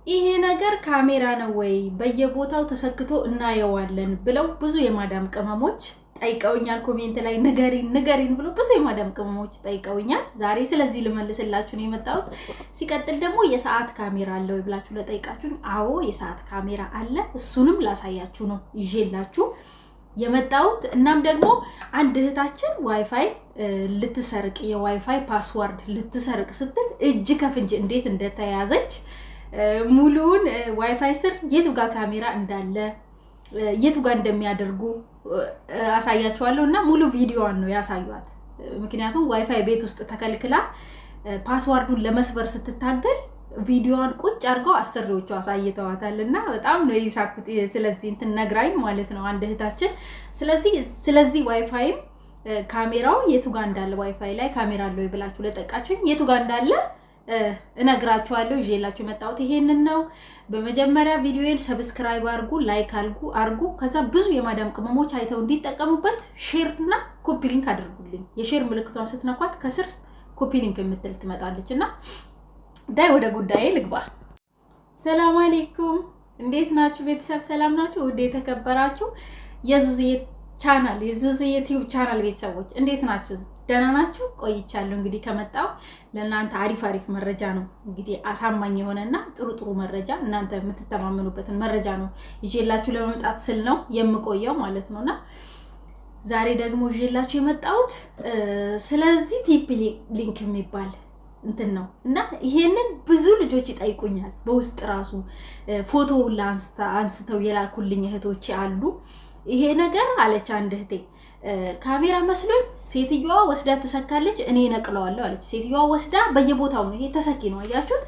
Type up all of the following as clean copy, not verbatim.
ይሄ ነገር ካሜራ ነው ወይ በየቦታው ተሰክቶ እናየዋለን ብለው ብዙ የማዳም ቅመሞች ጠይቀውኛል። ኮሜንት ላይ ንገሪን ብሎ ብዙ የማዳም ቅመሞች ጠይቀውኛል። ዛሬ ስለዚህ ልመልስላችሁ ነው የመጣሁት። ሲቀጥል ደግሞ የሰዓት ካሜራ አለ ወይ ብላችሁ ለጠይቃችሁኝ፣ አዎ የሰዓት ካሜራ አለ። እሱንም ላሳያችሁ ነው ይዤላችሁ የመጣሁት። እናም ደግሞ አንድ እህታችን ዋይፋይ ልትሰርቅ የዋይፋይ ፓስወርድ ልትሰርቅ ስትል እጅ ከፍንጅ እንዴት እንደተያዘች ሙሉውን ዋይፋይ ስር የቱ ጋር ካሜራ እንዳለ የቱ ጋር እንደሚያደርጉ አሳያችኋለሁ እና ሙሉ ቪዲዮዋን ነው ያሳዩት። ምክንያቱም ዋይፋይ ቤት ውስጥ ተከልክላ ፓስወርዱን ለመስበር ስትታገል ቪዲዮዋን ቁጭ አድርገው አሰሪዎቹ አሳይተዋታልና በጣም ነው ይሳኩት። ስለዚህ እንትን ነግራኝ ማለት ነው አንድ እህታችን። ስለዚህ ዋይፋይም ካሜራው የቱ ጋር እንዳለ ዋይፋይ ላይ ካሜራ አለው ብላችሁ ለጠቃችሁኝ የቱ ጋር እንዳለ እነግራችኋለሁ። ይዤላችሁ መጣሁት ይሄንን ነው። በመጀመሪያ ቪዲዮዬን ሰብስክራይብ አድርጉ፣ ላይክ አድርጉ። ከዛ ብዙ የማዳም ቅመሞች አይተው እንዲጠቀሙበት ሼር እና ኮፒ ሊንክ አድርጉልኝ። የሼር ምልክቷን ስትነኳት ከስር ኮፒ ሊንክ የምትል ትመጣለችና ዳይ ወደ ጉዳዬ ልግባ። ሰላም አለይኩም፣ እንዴት ናችሁ ቤተሰብ? ሰላም ናችሁ? ወደ የተከበራችሁ የዙዚዬ ቻናል የዙዚዬ ዩቲዩብ ቻናል ቤተሰቦች እንዴት ናችሁ? ደህና ናችሁ? ቆይቻለሁ እንግዲህ ከመጣው ለእናንተ አሪፍ መረጃ ነው እንግዲህ አሳማኝ የሆነና ጥሩ መረጃ እናንተ የምትተማመኑበትን መረጃ ነው ይዤላችሁ ለመምጣት ስል ነው የምቆየው ማለት ነውና ዛሬ ደግሞ ይዤላችሁ የመጣሁት ስለዚህ ቲፕ ሊንክ የሚባል እንትን ነው እና ይሄንን ብዙ ልጆች ይጠይቁኛል። በውስጥ ራሱ ፎቶ አንስተው የላኩልኝ እህቶች አሉ። ይሄ ነገር አለች አንድ እህቴ ካሜራ መስሎኝ ሴትዮዋ ወስዳ ተሰካለች፣ እኔ ነቅለዋለሁ አለች። ሴትዮዋ ወስዳ በየቦታው ነው። ይሄ ተሰኪ ነው፣ አያችሁት?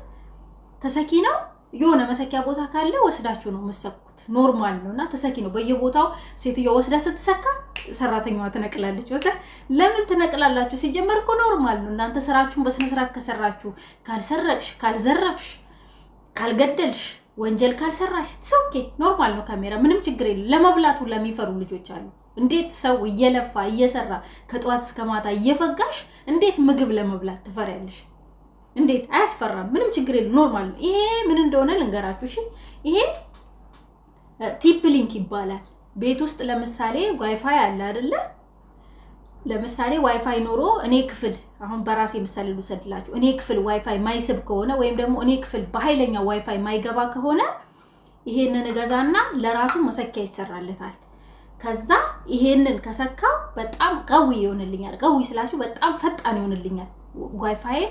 ተሰኪ ነው። የሆነ መሰኪያ ቦታ ካለ ወስዳችሁ ነው መሰኩት፣ ኖርማል ነውና ተሰኪ ነው። በየቦታው ሴትዮዋ ወስዳ ስትሰካ ሰራተኛዋ ትነቅላለች። ለምን ትነቅላላችሁ? ሲጀመር እኮ ኖርማል ነው። እናንተ ስራችሁን በስነ ስርዓት ከሰራችሁ፣ ካልሰረቅሽ፣ ካልዘረፍሽ፣ ካልገደልሽ፣ ወንጀል ካልሰራሽ ኦኬ ኖርማል ነው። ካሜራ ምንም ችግር የለም። ለመብላቱ ለሚፈሩ ልጆች አሉ። እንዴት ሰው እየለፋ እየሰራ ከጧት እስከ ማታ እየፈጋሽ እንዴት ምግብ ለመብላት ትፈሪያለሽ? እንዴት አያስፈራም? ምንም ችግር የለም፣ ኖርማል ነው። ይሄ ምን እንደሆነ ልንገራችሁ። እሺ ይሄ ቲፕ ሊንክ ይባላል። ቤት ውስጥ ለምሳሌ ዋይፋይ አለ አይደለ? ለምሳሌ ዋይፋይ ኖሮ እኔ ክፍል አሁን በራሴ ምሳሌ ልውሰድላችሁ። እኔ ክፍል ዋይፋይ ማይስብ ከሆነ ወይም ደግሞ እኔ ክፍል በኃይለኛ ዋይፋይ ማይገባ ከሆነ ይሄንን ገዛና ለራሱ መሰኪያ ይሰራለታል። ከዛ ይሄንን ከሰካው በጣም ቀዊ ይሆንልኛል። ቀዊ ስላችሁ በጣም ፈጣን ይሆንልኛል። ዋይፋይ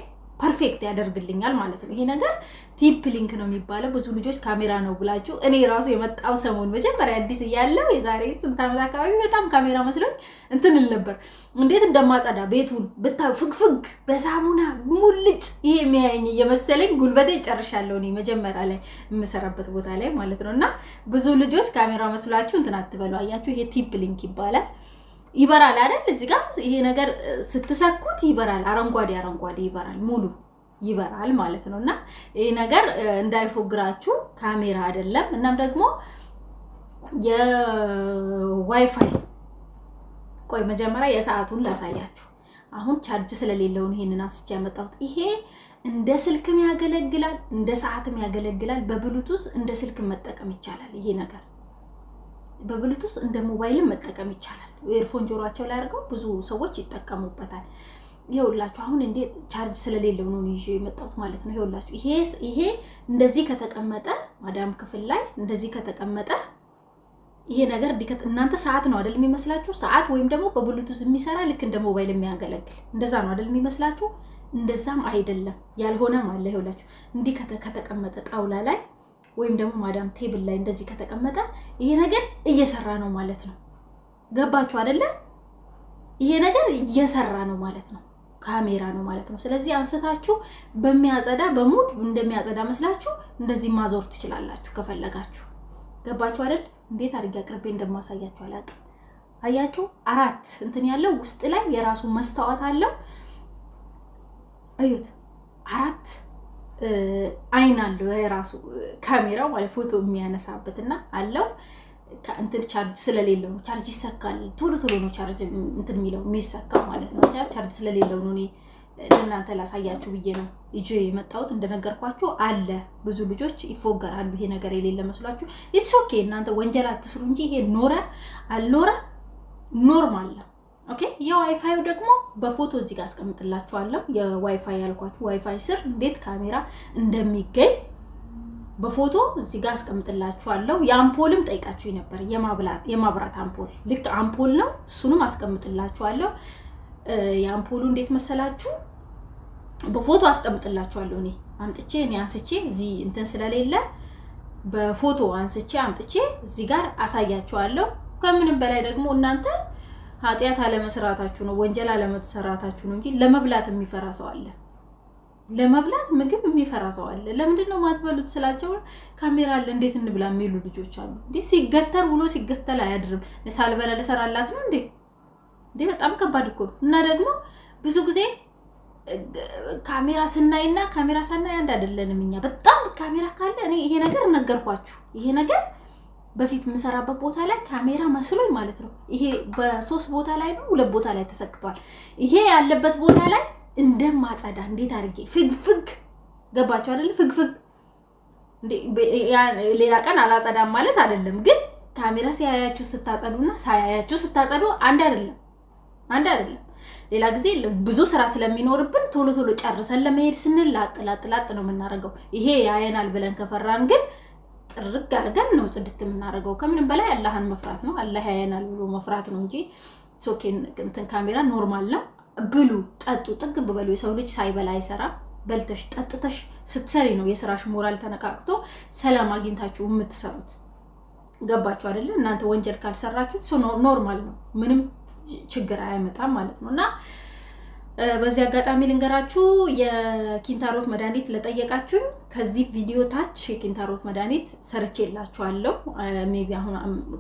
ፐርፌክት ያደርግልኛል ማለት ነው። ይሄ ነገር ቲፕ ሊንክ ነው የሚባለው። ብዙ ልጆች ካሜራ ነው ብላችሁ እኔ ራሱ የመጣው ሰሞን መጀመሪያ አዲስ እያለው የዛሬ ስንት ዓመት አካባቢ በጣም ካሜራ መስሎኝ እንትንል ነበር። እንዴት እንደማጸዳ ቤቱን ብታዩ ፍግፍግ በሳሙና ሙልጭ ይሄ የሚያየኝ የመሰለኝ ጉልበቴ ጨርሻለሁ እኔ መጀመሪያ ላይ የምሰራበት ቦታ ላይ ማለት ነውና ብዙ ልጆች ካሜራ መስሏችሁ እንትን አትበሉ። አያችሁ ይሄ ቲፕ ሊንክ ይባላል። ይበራል አይደል? እዚህ ጋር ይሄ ነገር ስትሰኩት ይበራል። አረንጓዴ ይበራል፣ ሙሉ ይበራል ማለት ነውና ይሄ ነገር እንዳይፎግራችሁ ካሜራ አይደለም። እናም ደግሞ የዋይፋይ ቆይ መጀመሪያ የሰዓቱን ላሳያችሁ። አሁን ቻርጅ ስለሌለው ነው ይሄንን አስቼ ያመጣሁት። ይሄ እንደ ስልክም ያገለግላል፣ እንደ ሰዓትም ያገለግላል። በብሉቱዝ እንደ ስልክ መጠቀም ይቻላል። ይሄ ነገር በብሉቱዝ እንደ ሞባይልም መጠቀም ይቻላል። ኤርፎን ጆሮአቸው ላይ አድርገው ብዙ ሰዎች ይጠቀሙበታል። ይኸውላችሁ አሁን እንዴት ቻርጅ ስለሌለው ነው ይዤ የመጣሁት ማለት ነው። ይኸውላችሁ ይሄ እንደዚህ ከተቀመጠ ማዳም ክፍል ላይ እንደዚህ ከተቀመጠ ይሄ ነገር እናንተ ሰዓት ነው አይደል የሚመስላችሁ? ሰዓት ወይም ደግሞ በብሉቱዝ የሚሰራ ልክ እንደ ሞባይል የሚያገለግል እንደዛ ነው አይደል የሚመስላችሁ? እንደዛም አይደለም፣ ያልሆነም አለ። ይኸውላችሁ እንዲህ ከተቀመጠ ጣውላ ላይ ወይም ደግሞ ማዳም ቴብል ላይ እንደዚህ ከተቀመጠ ይሄ ነገር እየሰራ ነው ማለት ነው። ገባችሁ አይደለ? ይሄ ነገር እየሰራ ነው ማለት ነው። ካሜራ ነው ማለት ነው። ስለዚህ አንስታችሁ በሚያጸዳ በሙድ እንደሚያጸዳ መስላችሁ እንደዚህ ማዞር ትችላላችሁ ከፈለጋችሁ። ገባችሁ አይደል? እንዴት አድርጌ አቅርቤ እንደማሳያችሁ አላውቅም። አያችሁ 4 እንትን ያለው ውስጥ ላይ የራሱ መስታወት አለው። አዩት 4 አይን አለው የራሱ ካሜራው ማለት ፎቶ የሚያነሳበትና አለው። እንትን ቻርጅ ስለሌለው ነው። ቻርጅ ይሰካል ቶሎ ነው ቻርጅ እንትን የሚለው የሚሰካው ማለት ነው። ቻርጅ ስለሌለው ነው እኔ ለእናንተ ላሳያችሁ ብዬ ነው እጄ የመጣሁት። እንደነገርኳችሁ አለ ብዙ ልጆች ይፎገራሉ ይሄ ነገር የሌለ መስሏችሁ። ኢትስ ኦኬ እናንተ ወንጀል አትስሩ እንጂ ይሄ ኖረ አልኖረ ኖርማል ነው። ኦኬ የዋይፋዩ ደግሞ በፎቶ እዚህ ጋር አስቀምጥላችኋለሁ። የዋይፋይ ያልኳችሁ ዋይፋይ ስር እንዴት ካሜራ እንደሚገኝ በፎቶ እዚህ ጋር አስቀምጥላችኋለሁ። የአምፖልም ጠይቃችሁኝ ነበር። የማብራት አምፖል ልክ አምፖል ነው፣ እሱንም አስቀምጥላችኋለሁ። የአምፖሉ እንዴት መሰላችሁ? በፎቶ አስቀምጥላችኋለሁ። እኔ አንስቼ እዚህ እንትን ስለሌለ በፎቶ አንስቼ አምጥቼ እዚህ ጋር አሳያችኋለሁ። ከምንም በላይ ደግሞ እናንተ ኃጢያት አለመስራታችሁ ነው፣ ወንጀል አለመስራታችሁ ነው እንጂ ለመብላት የሚፈራ ሰው አለ። ለመብላት ምግብ የሚፈራ ሰው አለ። ለምንድን ነው ማትበሉት ስላቸው ካሜራ አለ እንዴት እንብላ የሚሉ ልጆች አሉ። እንዴ ሲገተር ውሎ ሲገተል አያድርም። ሳልበላ ለሰራላት ነው እንዴ? በጣም ከባድ እኮ ነው። እና ደግሞ ብዙ ጊዜ ካሜራ ስናይና ካሜራ ሳናይ አንድ አይደለንም እኛ። በጣም ካሜራ ካለ እኔ ይሄ ነገር ነገርኳችሁ። ይሄ ነገር በፊት የምሰራበት ቦታ ላይ ካሜራ መስሎኝ ማለት ነው። ይሄ በ3 ቦታ ላይ ነው 2 ቦታ ላይ ተሰክቷል። ይሄ ያለበት ቦታ ላይ እንደማጸዳ እንዴት አድርጌ ፍግፍግ ገባችሁ አይደል? ፍግፍግ እንዴ ሌላ ቀን አላጸዳም ማለት አይደለም፣ ግን ካሜራ ሲያያችሁ ስታጸዱና ሳያያችሁ ስታጸዱ አንድ አይደለም። ሌላ ጊዜ ብዙ ስራ ስለሚኖርብን ቶሎ ጨርሰን ለመሄድ ስንል ላጥ ነው የምናረገው። ይሄ ያየናል ብለን ከፈራን ግን ጥርግ አድርገን ነው ጽድት የምናረገው። ከምንም በላይ አላህን መፍራት ነው። አላህ ያየናል ብሎ መፍራት ነው እንጂ ሶኬን እንትን ካሜራ ኖርማል ነው። ብሉ፣ ጠጡ፣ ጥግብ በሉ። የሰው ልጅ ሳይበላ አይሰራ። በልተሽ ጠጥተሽ ስትሰሪ ነው የስራሽ ሞራል ተነቃቅቶ ሰላም አግኝታችሁ የምትሰሩት። ገባችሁ አይደል? እናንተ ወንጀል ካልሰራችሁ ኖርማል ነው፣ ምንም ችግር አያመጣም ማለት ነው። እና በዚህ አጋጣሚ ልንገራችሁ የኪንታሮት መድኃኒት ለጠየቃችሁኝ ከዚህ ቪዲዮ ታች የኪንታሮት መድኃኒት ሰርቼላችኋለሁ። ሜቢ አሁን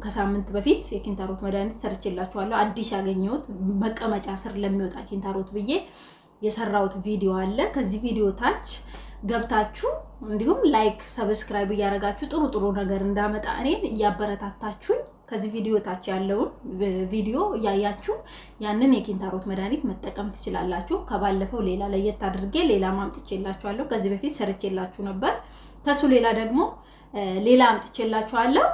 ከሳምንት በፊት የኪንታሮት መድኃኒት ሰርቼላችኋለሁ። አዲስ ያገኘሁት መቀመጫ ስር ለሚወጣ ኪንታሮት ብዬ የሰራሁት ቪዲዮ አለ። ከዚህ ቪዲዮ ታች ገብታችሁ እንዲሁም ላይክ ሰብስክራይብ እያደረጋችሁ ጥሩ ነገር እንዳመጣ እኔን እያበረታታችሁኝ ከዚህ ቪዲዮ ታች ያለውን ቪዲዮ እያያችሁ ያንን የኪንታሮት መድኃኒት መጠቀም ትችላላችሁ። ከባለፈው ሌላ ለየት አድርጌ ሌላ ማምጥቼላችኋለሁ። ከዚህ በፊት ሰርቼላችሁ ነበር። ከሱ ሌላ ደግሞ ሌላ አምጥቼላችኋለሁ።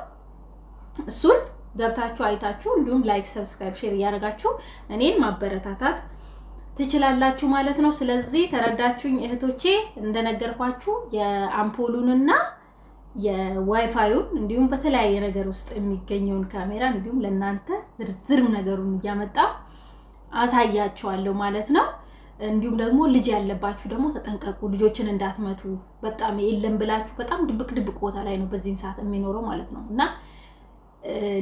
እሱን ገብታችሁ አይታችሁ እንዲሁም ላይክ ሰብስክራይብ ሼር እያደረጋችሁ እኔን ማበረታታት ትችላላችሁ ማለት ነው። ስለዚህ ተረዳችሁኝ እህቶቼ? እንደነገርኳችሁ የአምፖሉንና የዋይፋዩን እንዲሁም በተለያየ ነገር ውስጥ የሚገኘውን ካሜራ እንዲሁም ለእናንተ ዝርዝር ነገሩን እያመጣው አሳያችኋለሁ ማለት ነው። እንዲሁም ደግሞ ልጅ ያለባችሁ ደግሞ ተጠንቀቁ፣ ልጆችን እንዳትመቱ። በጣም የለም ብላችሁ በጣም ድብቅ ቦታ ላይ ነው በዚህን ሰዓት የሚኖረው ማለት ነው። እና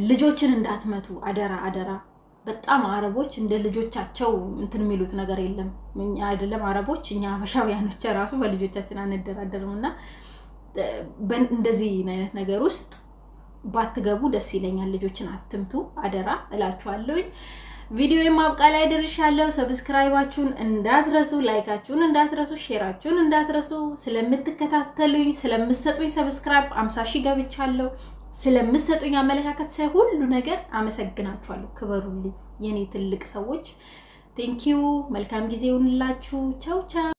ልጆችን እንዳትመቱ አደራ። በጣም አረቦች እንደ ልጆቻቸው እንትን የሚሉት ነገር የለም። እኛ አይደለም አረቦች፣ እኛ ሀበሻውያኖች ራሱ በልጆቻችን አንደራደርምና እንደዚህ አይነት ነገር ውስጥ ባትገቡ ደስ ይለኛል። ልጆችን አትምቱ አደራ እላችኋለሁ። ቪዲዮ የማብቃ ላይ ደርሻለሁ። ሰብስክራይባችሁን እንዳትረሱ፣ ላይካችሁን እንዳትረሱ፣ ሼራችሁን እንዳትረሱ። ስለምትከታተሉኝ ስለምትሰጡኝ ሰብስክራይብ 50 ሺህ ገብቻለሁ። ስለምትሰጡኝ አመለካከት ሁሉ ነገር አመሰግናችኋለሁ። ክበሩልኝ የኔ ትልቅ ሰዎች። ቴንኪዩ። መልካም ጊዜ ይሁንላችሁ። ቻው ቻው።